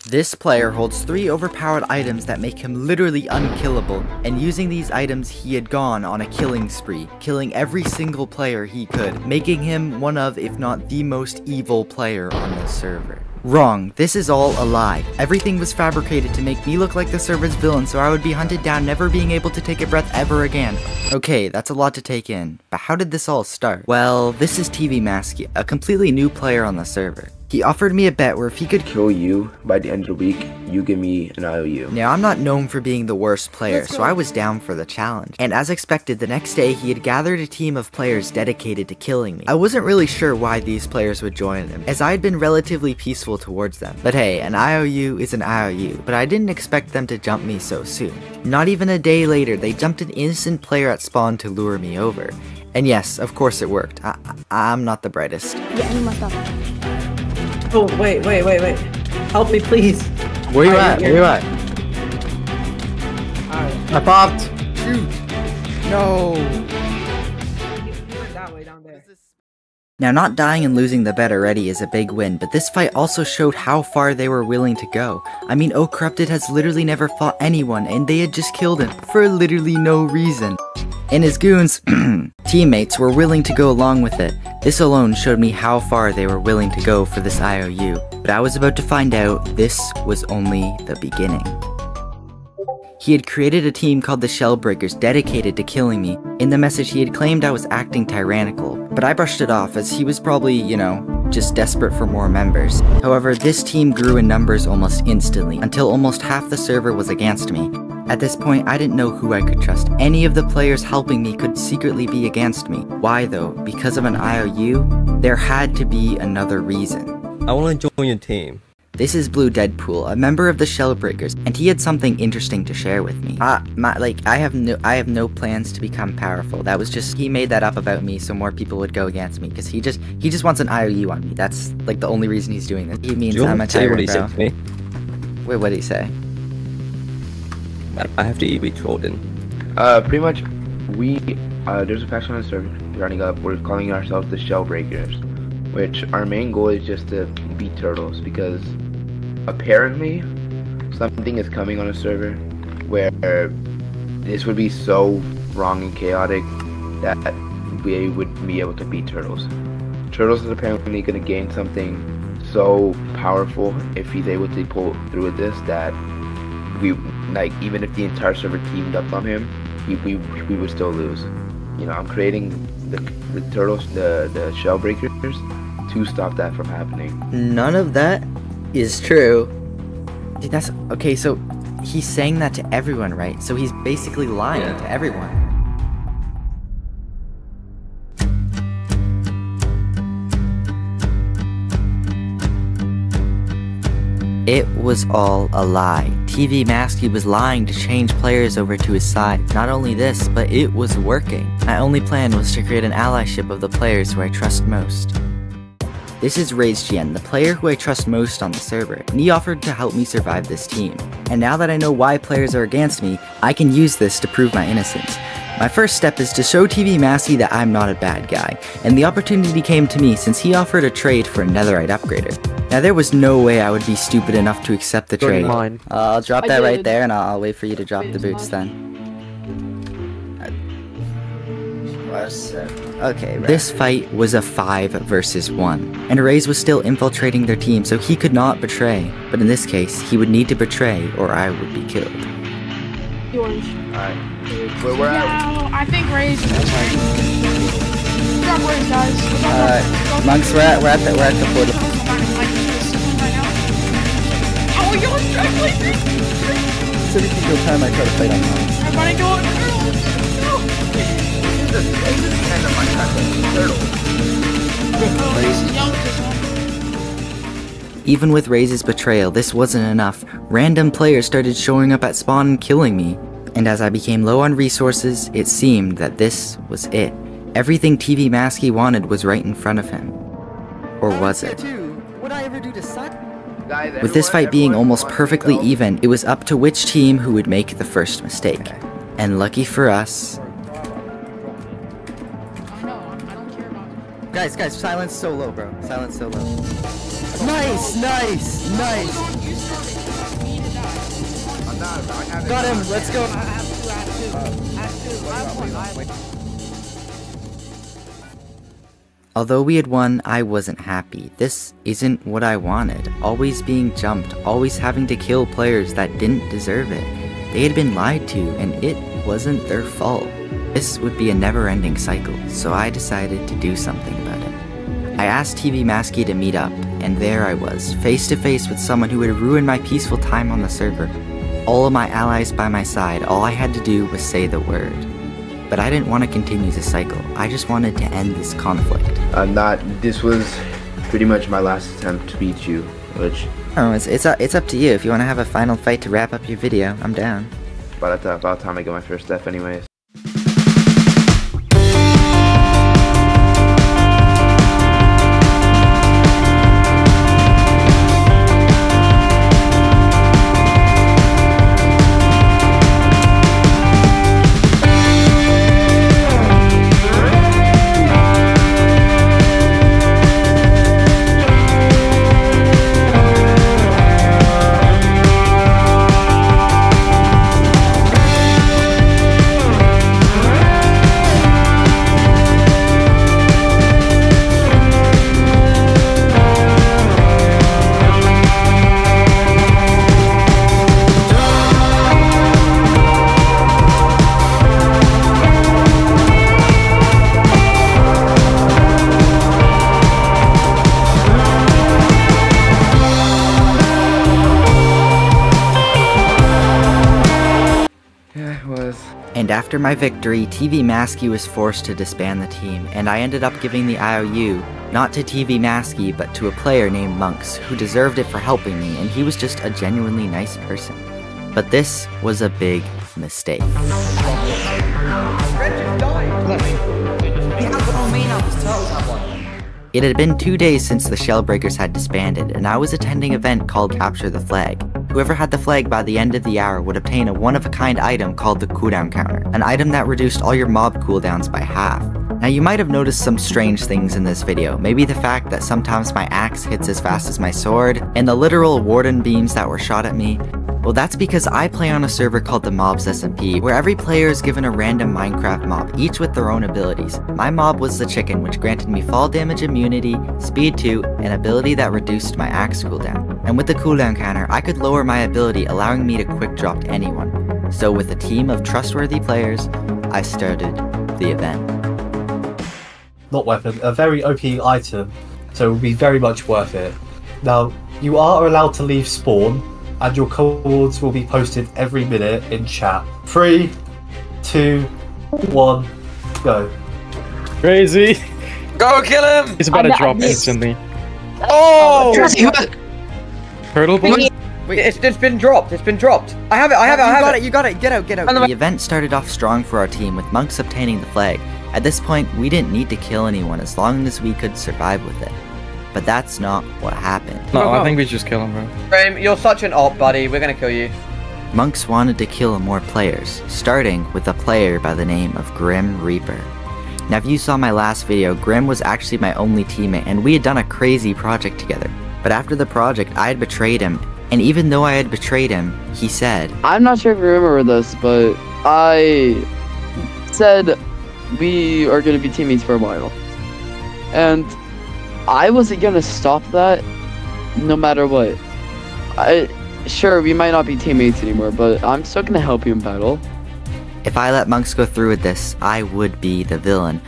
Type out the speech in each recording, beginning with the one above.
This player holds 3 overpowered items that make him literally unkillable, and using these items he had gone on a killing spree, killing every single player he could, making him one of, if not the most evil player on the server. Wrong, this is all a lie. Everything was fabricated to make me look like the server's villain so I would be hunted down, never being able to take a breath ever again. Okay, that's a lot to take in, but how did this all start? Well, this is TV Masky, a completely new player on the server. He offered me a bet where if he could kill you by the end of the week, you give me an IOU. Now, I'm not known for being the worst player, so I was down for the challenge. And as expected, the next day, he had gathered a team of players dedicated to killing me. I wasn't really sure why these players would join him, as I had been relatively peaceful towards them. But hey, an IOU is an IOU, but I didn't expect them to jump me so soon. Not even a day later, they jumped an innocent player at spawn to lure me over. And yes, of course it worked. I'm not the brightest. Oh, wait. Help me, please. Where you at? Where you at? I popped. Shoot. No. That way, down there. Now, not dying and losing the bet already is a big win, but this fight also showed how far they were willing to go. I mean, O Corrupted has literally never fought anyone, and they had just killed him for literally no reason. And his goons, teammates, were willing to go along with it. This alone showed me how far they were willing to go for this IOU. But I was about to find out this was only the beginning. He had created a team called the Shellbreakers dedicated to killing me. In the message he had claimed I was acting tyrannical, but I brushed it off as he was probably, you know, just desperate for more members. However, this team grew in numbers almost instantly, until almost half the server was against me. At this point, I didn't know who I could trust. Any of the players helping me could secretly be against me. Why though? Because of an IOU? There had to be another reason. I want to join your team. This is Blue Deadpool, a member of the Shellbreakers, and he had something interesting to share with me. I have no plans to become powerful. That was just, he made that up about me so more people would go against me, because he just wants an IOU on me. That's like the only reason he's doing this. He means I'm a tyrant, what he said to me? Wait, what did he say? I have to eat with Jordan. Pretty much, there's a faction on the server running up. We're calling ourselves the Shellbreakers, which our main goal is just to beat turtles, because apparently something is coming on a server where this would be so wrong and chaotic that we would be able to beat turtles. Turtles is apparently going to gain something so powerful if he's able to pull through with this that even if the entire server teamed up on him, we would still lose. You know, I'm creating the turtles, the Shellbreakers, to stop that from happening. None of that is true. Dude, that's okay. So he's saying that to everyone, right? So he's basically lying to everyone. It was all a lie. TV Masky was lying to change players over to his side. Not only this, but it was working. My only plan was to create an allyship of the players who I trust most. This is RazeGN, the player who I trust most on the server, and he offered to help me survive this team. And now that I know why players are against me, I can use this to prove my innocence. My first step is to show TV Masky that I'm not a bad guy, and the opportunity came to me since he offered a trade for a netherite upgrader. Now there was no way I would be stupid enough to accept the trade. I'll drop that right there and I'll wait for you to drop the boots then. Okay, right. This fight was a 5 versus 1, and Raze was still infiltrating their team so he could not betray. But in this case, he would need to betray or I would be killed. Orange. Alright. Where we're at? Yeah, I think Raze is drop Raze, guys. Monks, we're at the portal. Oh, you're directly So we can go time I try to fight on Monks. Everybody go! Even with Raze's betrayal, this wasn't enough. Random players started showing up at spawn and killing me. And as I became low on resources, it seemed that this was it. Everything TV Masky wanted was right in front of him. Or was it? With this fight being almost perfectly even, it was up to which team who would make the first mistake. And lucky for us... Guys, silence so low, bro. Silence so low. Nice! Got him. Let's go. Although we had won, I wasn't happy. This isn't what I wanted. Always being jumped, always having to kill players that didn't deserve it. They had been lied to, and it wasn't their fault. This would be a never-ending cycle, so I decided to do something about it. I asked TV Masky to meet up, and there I was, face to face with someone who had ruined my peaceful time on the server. All of my allies by my side, all I had to do was say the word. But I didn't want to continue the cycle. I just wanted to end this conflict. This was pretty much my last attempt to beat you, which... Oh, it's up to you. If you want to have a final fight to wrap up your video, I'm down. About time I get my first death anyways. And after my victory, TV Masky was forced to disband the team, and I ended up giving the IOU, not to TV Masky, but to a player named Monks, who deserved it for helping me, and he was just a genuinely nice person. But this was a big mistake. It had been 2 days since the Shellbreakers had disbanded, and I was attending an event called Capture the Flag. Whoever had the flag by the end of the hour would obtain a one-of-a-kind item called the cooldown counter, an item that reduced all your mob cooldowns by half. Now you might have noticed some strange things in this video, maybe the fact that sometimes my axe hits as fast as my sword, and the literal warden beams that were shot at me. Well, that's because I play on a server called the Mobs SMP, where every player is given a random Minecraft mob, each with their own abilities. My mob was the chicken, which granted me fall damage immunity, speed 2, and ability that reduced my axe cooldown. And with the cooldown counter, I could lower my ability, allowing me to quick drop to anyone. So with a team of trustworthy players, I started the event. Not weapon, a very OP item, so it will be very much worth it. Now, you are allowed to leave spawn, and your codes will be posted every minute in chat. 3, 2, 1, go. Crazy! Go kill him! He's about to drop instantly. Oh! Turtle boy? It's been dropped. It's been dropped. I have it. You got it. Get out. The event started off strong for our team, with Monks obtaining the flag. At this point, we didn't need to kill anyone as long as we could survive with it. But that's not what happened. No, I think we just kill him, bro. Graham, you're such an op, buddy. We're gonna kill you. Monks wanted to kill more players, starting with a player by the name of Grim Reaper. Now if you saw my last video, Grim was actually my only teammate, and we had done a crazy project together. But after the project, I had betrayed him, and even though I had betrayed him, he said, I'm not sure if you remember this, but I said we are gonna be teammates for a while. And I wasn't gonna stop that no matter what. Sure, we might not be teammates anymore, but I'm still gonna help you in battle. if I let Monks go through with this, I would be the villain.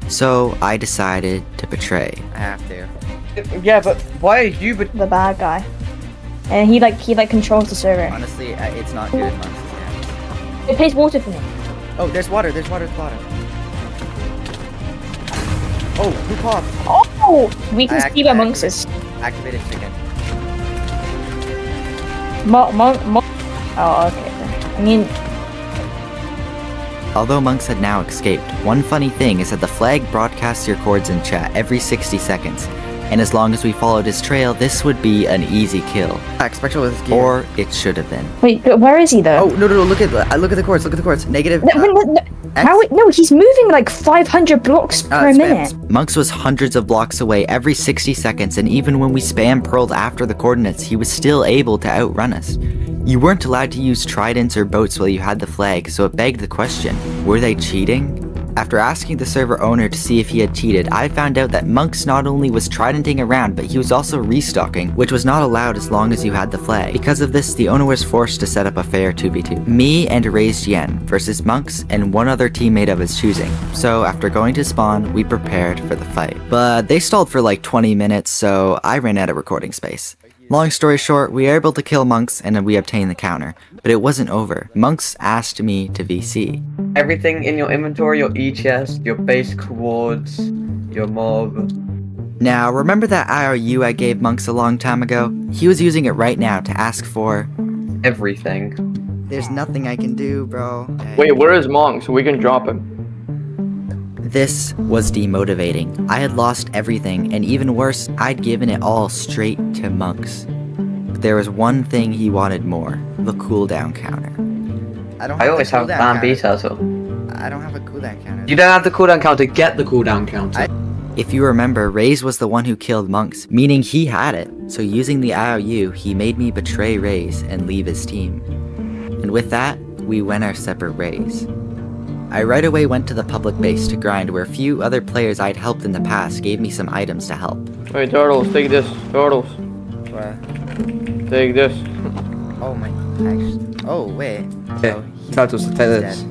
So I decided to betray. I have to. Yeah, but why are you the bad guy? And he controls the server. Honestly, it's not good in Monks' hands. It pays water for me. Oh, there's water, there's water at the bottom. Oh, who popped? Oh! We can see where Monks is. Activated chicken. Oh, okay. I mean... Although Monks had now escaped, one funny thing is that the flag broadcasts your chords in chat every 60 seconds. And as long as we followed his trail, this would be an easy kill. Spectral with his gear. Or it should have been. Wait, but where is he though? Oh, no, look at the chords, look at the chords. Negative... No, he's moving like 500 blocks per minute. Monks was hundreds of blocks away every 60 seconds, and even when we spam pearled after the coordinates, he was still able to outrun us. You weren't allowed to use tridents or boats while you had the flag, so it begged the question, were they cheating? After asking the server owner to see if he had cheated, I found out that Monks not only was tridenting around, but he was also restocking, which was not allowed as long as you had the flag. Because of this, the owner was forced to set up a fair 2v2. Me and Raised Yen versus Monks and one other teammate of his choosing. So after going to spawn, we prepared for the fight. But they stalled for like 20 minutes, so I ran out of recording space. Long story short, we were able to kill Monks and we obtained the counter. But it wasn't over. Monks asked me to VC. Everything in your inventory, your E-chest, your base coords, your mob. Now, remember that IOU I gave Monks a long time ago? He was using it right now to ask for... everything. There's nothing I can do, bro. Wait, where is Monk so we can drop him? This was demotivating. I had lost everything, and even worse, I'd given it all straight to Monks. But there was one thing he wanted more, the cooldown counter. I always have Bambi Turtle. I don't have a cooldown counter. You don't have the cooldown counter, get the cooldown counter. If you remember, Raze was the one who killed Monks, meaning he had it. So using the IOU, he made me betray Raze and leave his team. And with that, we went our separate ways. I right away went to the public base to grind where a few other players I'd helped in the past gave me some items to help. Wait, Turtles, take this. Turtles. What? Take this. Oh my, actually, oh wait. Okay, Turtles, take this.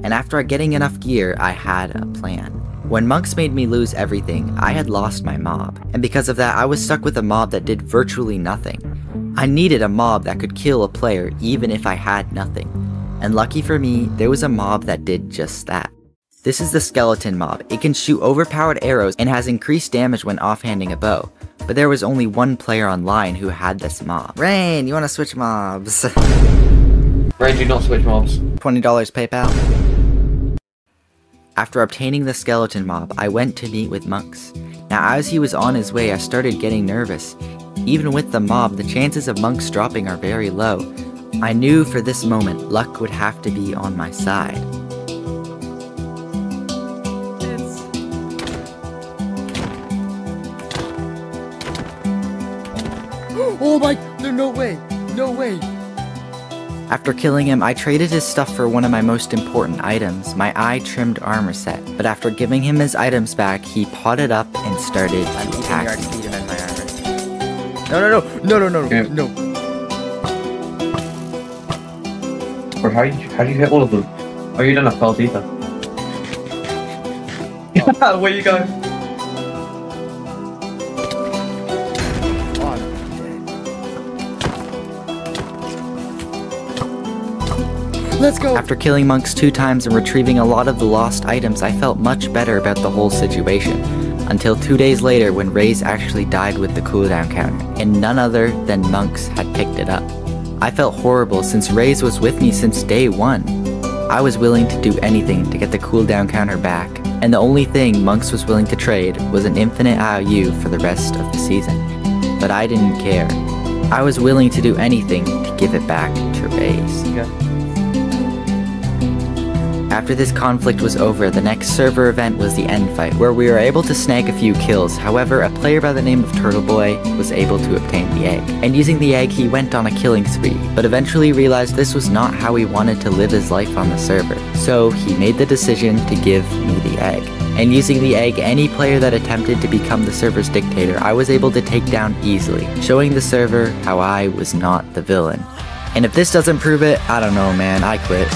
And after getting enough gear, I had a plan. When Monks made me lose everything, I had lost my mob. And because of that, I was stuck with a mob that did virtually nothing. I needed a mob that could kill a player even if I had nothing. And lucky for me, there was a mob that did just that. This is the skeleton mob. It can shoot overpowered arrows and has increased damage when offhanding a bow. But there was only one player online who had this mob. Rain, you wanna switch mobs? Rain, do not switch mobs. $20 PayPal. After obtaining the skeleton mob, I went to meet with Monks. Now as he was on his way, I started getting nervous. Even with the mob, the chances of Monks dropping are very low. I knew for this moment, luck would have to be on my side. Oh my, no way, no way. After killing him, I traded his stuff for one of my most important items, my eye-trimmed armor set. But after giving him his items back, he potted up and started to attack me. No. Or how do you hit all of them? Oh, you don't have pulse either. Oh. Where you going? Let's go! After killing Monks 2 times and retrieving a lot of the lost items, I felt much better about the whole situation. Until 2 days later when Raze actually died with the cooldown counter, and none other than Monks had picked it up. I felt horrible since Raze was with me since day 1. I was willing to do anything to get the cooldown counter back, and the only thing Monks was willing to trade was an infinite IOU for the rest of the season. But I didn't care. I was willing to do anything to give it back to Raze. After this conflict was over, the next server event was the end fight, where we were able to snag a few kills. However, a player by the name of Turtle Boy was able to obtain the egg. And using the egg, he went on a killing spree, but eventually realized this was not how he wanted to live his life on the server. So he made the decision to give me the egg. And using the egg, any player that attempted to become the server's dictator, I was able to take down easily, showing the server how I was not the villain. And if this doesn't prove it, I don't know, man, I quit.